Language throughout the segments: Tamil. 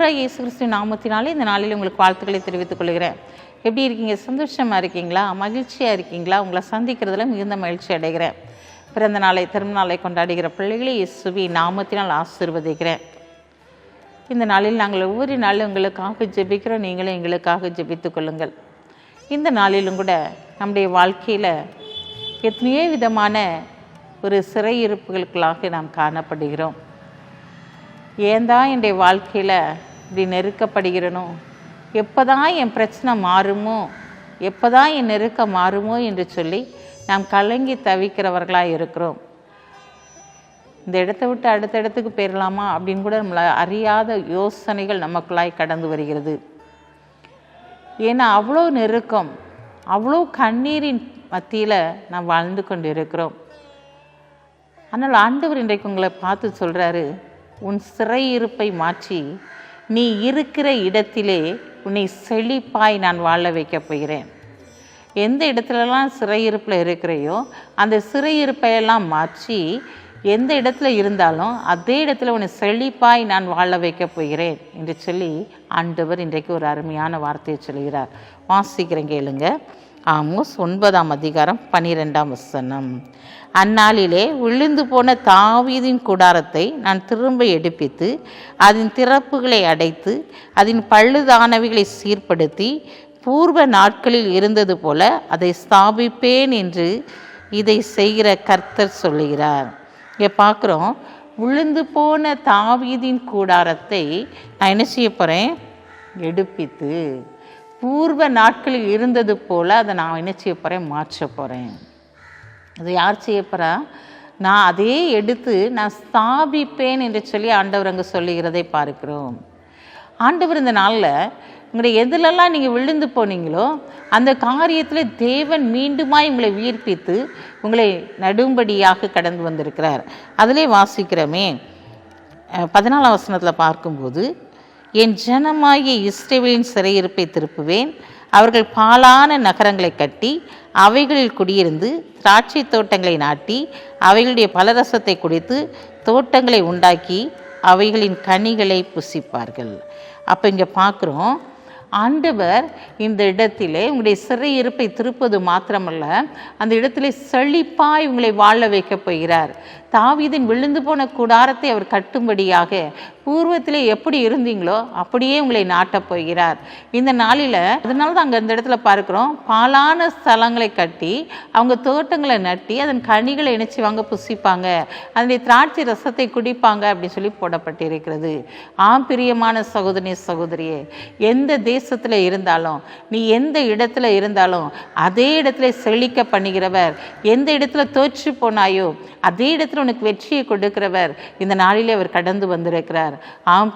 ஆண்டவராகிய இயேசு கிறிஸ்துவின் நாமத்தினாலே இந்த நாளில் உங்களுக்கு வாழ்த்துக்களை தெரிவித்துக் கொள்கிறேன். எப்படி இருக்கீங்க? சந்தோஷமாக இருக்கீங்களா? மகிழ்ச்சியாக இருக்கீங்களா? உங்களை சந்திக்கிறதுல மிகுந்த மகிழ்ச்சி அடைகிறேன். பிறந்த நாளை திரும்ப நாளை கொண்டாடுகிற பிள்ளைகளை இயேசுவின் நாமத்தினால் ஆசீர்வதிக்கிறேன். இந்த நாளில் நாங்கள் ஒவ்வொரு நாளும் உங்களுக்காக ஜெபிக்கிறோம். நீங்களும் எங்களுக்காக ஜெபித்து கொள்ளுங்கள். இந்த நாளிலும் கூட நம்முடைய வாழ்க்கையில் எத்தனையோ விதமான ஒரு சிறையிருப்புகளுக்களாக நாம் காணப்படுகிறோம். ஏன் தான் என்னுடைய வாழ்க்கையில் இப்படி நெருக்கப்படுகிறனோ, எப்போ தான் என் பிரச்சனை மாறுமோ, எப்போ தான் என் நெருக்கம் மாறுமோ என்று சொல்லி நாம் கலங்கி தவிக்கிறவர்களாக இருக்கிறோம். இந்த இடத்த விட்டு அடுத்த இடத்துக்கு போயிடலாமா அப்படின்னு கூட நம்மளை அறியாத யோசனைகள் நமக்குள்ளாய் கடந்து வருகிறது. ஏன்னா அவ்வளோ நெருக்கம், அவ்வளோ கண்ணீரின் மத்தியில் நாம் வாழ்ந்து கொண்டு இருக்கிறோம். ஆனால் ஆண்டவர் இன்றைக்கு உங்களை பார்த்து சொல்கிறாரு, உன் சிறையிருப்பை மாற்றி நீ இருக்கிற இடத்திலே உன்னை செழிப்பாய் நான் வாழ வைக்கப் போகிறேன். எந்த இடத்துலலாம் சிறையிருப்பில் இருக்கிறையோ அந்த சிறையிருப்பையெல்லாம் மாற்றி எந்த இடத்துல இருந்தாலும் அதே இடத்துல உன்னை செழிப்பாய் நான் வாழ வைக்கப் போகிறேன் என்று சொல்லி ஆண்டவர் இன்றைக்கு ஒரு அருமையான வார்த்தையை சொல்கிறார். வாசிக்கிறேன் கேளுங்க. ஆமோஸ் 9ஆம் அதிகாரம் 12ஆம் வசனம். அந்நாளிலே விழுந்து போன தாவீதின் கூடாரத்தை நான் திரும்ப எடுப்பித்து அதன் திறப்புகளை அடைத்து அதன் பழுதானவைகளை சீர்படுத்தி பூர்வ நாட்களில் இருந்தது போல அதை ஸ்தாபிப்பேன் என்று இதை செய்கிற கர்த்தர் சொல்லுகிறார். இங்கே பார்க்குறோம், விழுந்து போன தாவீதின் கூடாரத்தை நான் என்ன செய்ய போகிறேன்? எடுப்பித்து பூர்வ நாட்களில் இருந்தது போல் அதை நான் என்ன செய்ய போகிறேன்? மாற்ற போகிறேன். அதை யார் செய்ய போகிறா? நான் அதே எடுத்து நான் ஸ்தாபிப்பேன் என்று சொல்லி ஆண்டவர் அங்கே சொல்லுகிறதை பார்க்கிறோம். ஆண்டவர் இந்த நாளில் உங்களுடைய எதிலெல்லாம் நீங்கள் விழுந்து போனீங்களோ அந்த காரியத்தில் தேவன் மீண்டுமாய் உங்களை உயிர்ப்பித்து உங்களை நடும்படியாக கடந்து வந்திருக்கிறார். அதிலே வாசிக்கிறோமே 14ஆம் வசனத்தில் பார்க்கும்போது, என் ஜனமாகிய இஸ்ரவேலின் சிறையிருப்பை திருப்புவேன், அவர்கள் பாழான நகரங்களை கட்டி அவைகளில் குடியிருந்து திராட்சை தோட்டங்களை நாட்டி அவைகளுடைய பலரசத்தை குடித்து தோட்டங்களை உண்டாக்கி அவைகளின் கனிகளை புசிப்பார்கள். அப்போ இங்கே பார்க்குறோம், ஆண்டவர் இந்த இடத்திலே உங்களுடைய சிறையிருப்பை திருப்பது மாத்திரமல்ல, அந்த இடத்திலே செழிப்பாய் உங்களை வாழ வைக்கப் போகிறார். தாவீதின் விழுந்து போன கூடாரத்தை அவர் கட்டும்படியாக பூர்வத்திலே எப்படி இருந்தீங்களோ அப்படியே உங்களை நாட்டப் போகிறார் இந்த நாளில். அதனால தான் அங்கே இந்த இடத்துல பார்க்குறோம், பாழான ஸ்தலங்களை கட்டி அவங்க தோட்டங்களை நட்டி அதன் கனிகளை இணைச்சிவாங்க, புசிப்பாங்க, அதனுடைய திராட்சை ரசத்தை குடிப்பாங்க அப்படின்னு சொல்லி போடப்பட்டிருக்கிறது. பிரியமான சகோதரி சகோதரியே, எந்த தேசத்தில் இருந்தாலும், நீ எந்த இடத்துல இருந்தாலும் அதே இடத்துல செழிக்க பண்ணுகிறவர், எந்த இடத்துல தோற்று போனாயோ அதே இடத்துல உனக்கு வெற்றியை கொடுக்கிறவர் இந்த நாளிலே அவர் கடந்து வந்திருக்கிறார்.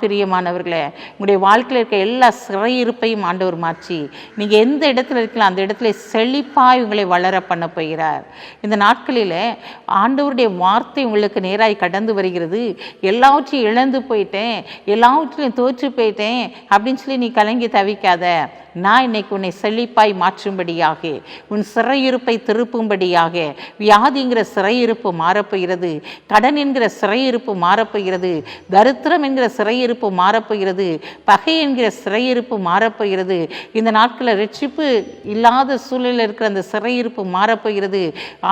பிரியமானவர்களே, உங்களுடைய வாழ்க்கையில் இருக்க எல்லா சிறையிருப்பையும் ஆண்டவர் மாற்றி நீங்கள் எந்த இடத்துல இருக்கலாம் அந்த இடத்துல செழிப்பாய் உங்களை வளர பண்ண போகிறார். இந்த நாட்களில் ஆண்டவருடைய வார்த்தை உங்களுக்கு நேராய் கடந்து வருகிறது. எல்லாவற்றையும் இழந்து போயிட்டேன், எல்லாவற்றையும் தோற்று போயிட்டேன் அப்படின்னு சொல்லி நீ கலங்கி தவிக்காத. நான் இன்னைக்கு உன்னை செழிப்பாய் மாற்றும்படியாக, உன் சிறையிருப்பை திருப்பும்படியாக, வியாதிங்கிற சிறையிருப்பு மாறப்போகிறது, கடன் என்கிற சிறையிருப்பு மாறப்போகிறது, தரித்திரம் என்கிற சிறையிருப்பு மாறப்போகிறது, பகை என்கிற சிறையிருப்பு மாறப்போகிறது. இந்த நாட்களில் ரட்சிப்பு இல்லாத சூழலில் இருக்கிற அந்த சிறையிருப்பு மாறப்போகிறது.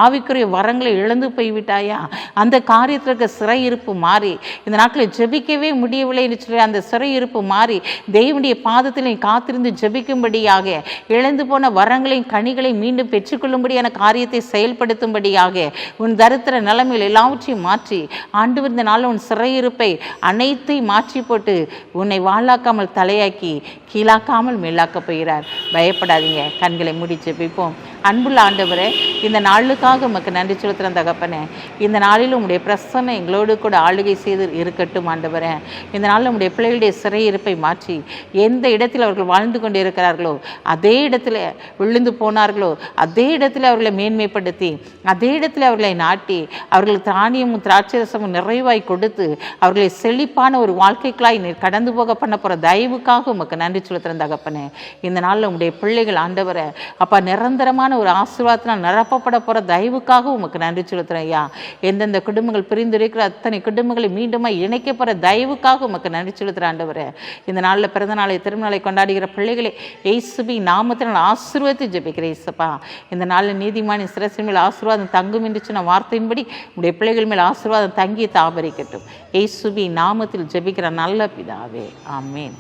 ஆவிக்குரிய வரங்களை இழந்து போய்விட்டாயா, அந்த காரியத்தில் இருக்க சிறையிருப்பு மாறி இந்த நாட்களில் ஜெபிக்கவே முடியவில்லை என்று சொல்லி அந்த சிறையிருப்பு மாறி தேவனுடைய பாதத்தில் காத்திருந்து ஜெபிக்கும்படியாக, இழந்து போன வரங்களையும் கனிகளை மீண்டும் பெற்றுக்கொள்ளும்படியான காரியத்தை செயல்படுத்தும்படியாக, உன் தரித்திர நிலைமையில் எல்லாவற்றையும் மாற்றி ஆண்டவர் இந்த நாளில் உன் சிறையிருப்பை அனைத்தையும் மாற்றி போட்டு உன்னை வாழாக்காமல் தலையாக்கி கீழாக்காமல் மேலாக்க போகிறார். பயப்படாதீங்க. கண்களை மூடி ஜெபிப்போம். அன்புள்ள ஆண்டவரே, இந்த நாளுக்காக உமக்கு நன்றி செலுத்துகிற தகப்பனே, இந்த நாளில் உங்களுடைய பிரசன்னம் எங்களோடு கூட ஆளுகை செய்து இருக்கட்டும் ஆண்டவரே. இந்த நாளில் உங்களுடைய பிள்ளைகளுடைய சிறையிருப்பை மாற்றி எந்த இடத்தில் அவர்கள் வாழ்ந்து கொண்டு இருக்கிறார்களோ அதே இடத்துல விழுந்து போனார்களோ அதே இடத்துல அவர்களை மேன்மைப்படுத்தி அதே இடத்துல அவர்களை நாட்டி அவர்களுக்கு தானியமும் திராட்சரசமும் நிறைவாய் கொடுத்து அவர்களை செழிப்பான ஒரு வாழ்க்கைக்குள்ளாய் கடந்து போக பண்ண போகிற தயவுக்காக உமக்கு நன்றி செலுத்துகிற தகப்பனே. இந்த நாளில் உங்களுடைய பிள்ளைகள் ஆண்டவரை அப்பா நிரந்தரமான அதிகமான ஒரு ஆசீர்வாதத்தினால் நிரப்பப்பட போகிற தயவுக்காக உமக்கு நன்றி செலுத்துகிறேன் ஐயா. எந்தெந்த குடும்பங்கள் பிரிந்திருக்கிற அத்தனை குடும்பங்களை மீண்டுமா இணைக்கப்படுற தயவுக்காக உமக்கு நன்றி செலுத்துகிறேன் ஆண்டவரே. இந்த நாளில் பிறந்த நாளை திருநாளை கொண்டாடுகிற பிள்ளைகளை இயேசுவின் நாமத்தினால் ஆசீர்வாதத்தை ஜெபிக்கிறேன் இயேசுப்பா. இந்த நாளில் நீதிமானின் சிரசின் மேல் ஆசீர்வாதம் தங்கும் என்று சொன்ன வார்த்தையின்படி உடைய பிள்ளைகள் மேல் ஆசீர்வாதம் தங்கி தாபரிக்கட்டும். இயேசுவின் நாமத்தில் ஜெபிக்கிற நல்ல பிதாவே, ஆமென்.